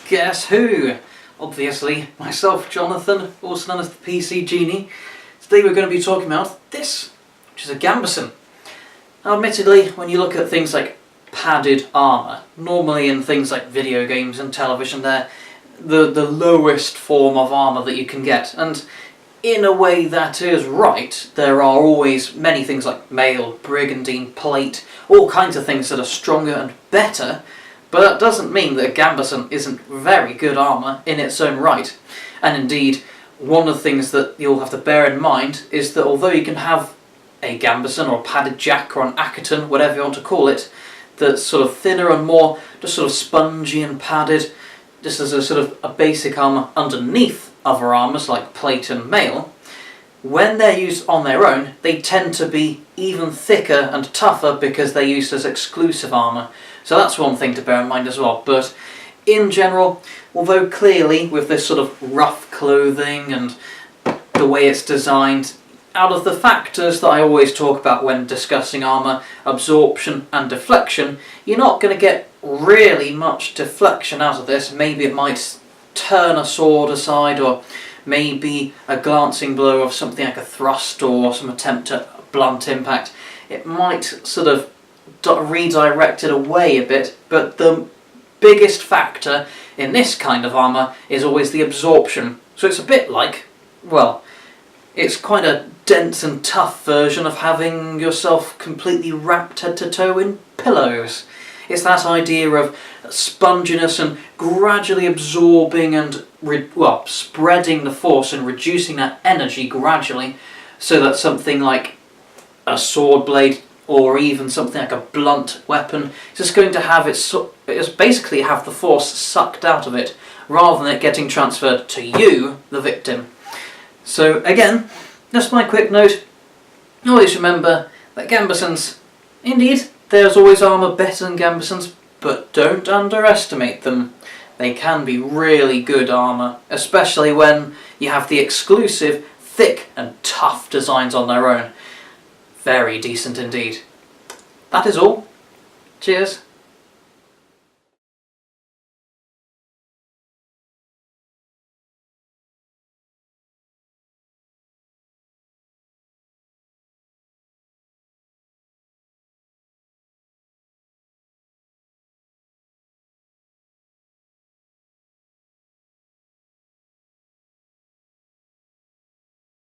guess who? Obviously, myself, Jonathan, also known as the PC Genie. Today we're going to be talking about this, which is a Gambeson. Now admittedly, when you look at things like padded armour, normally in things like video games and television, they're the lowest form of armour that you can get, and in a way that is right. There are always many things like mail, brigandine, plate, all kinds of things that are stronger and better, but that doesn't mean that a Gambeson isn't very good armour in its own right. And indeed, one of the things that you'll have to bear in mind is that although you can have a Gambeson or a padded jack or an aketon, whatever you want to call it, that's sort of thinner and more just sort of spongy and padded, just as a sort of a basic armour underneath other armours like plate and mail, when they're used on their own, they tend to be even thicker and tougher because they're used as exclusive armour. So that's one thing to bear in mind as well. But in general, although clearly with this sort of rough clothing and the way it's designed, out of the factors that I always talk about when discussing armour, absorption and deflection, you're not going to get really much deflection out of this. Maybe it might turn a sword aside, or maybe a glancing blow of something like a thrust or some attempt at a blunt impact. It might sort of redirect it away a bit, but the biggest factor in this kind of armour is always the absorption. So it's a bit like, well, it's quite a dense and tough version of having yourself completely wrapped head to toe in pillows. It's that idea of sponginess and gradually absorbing and spreading the force and reducing that energy gradually, so that something like a sword blade or even something like a blunt weapon is just going to have it's basically have the force sucked out of it, rather than it getting transferred to you, the victim. So again, just my quick note, always remember that Gambesons, indeed, there's always armour better than Gambesons, but don't underestimate them. They can be really good armour, especially when you have the exclusive, thick and tough designs on their own. Very decent indeed. That is all. Cheers.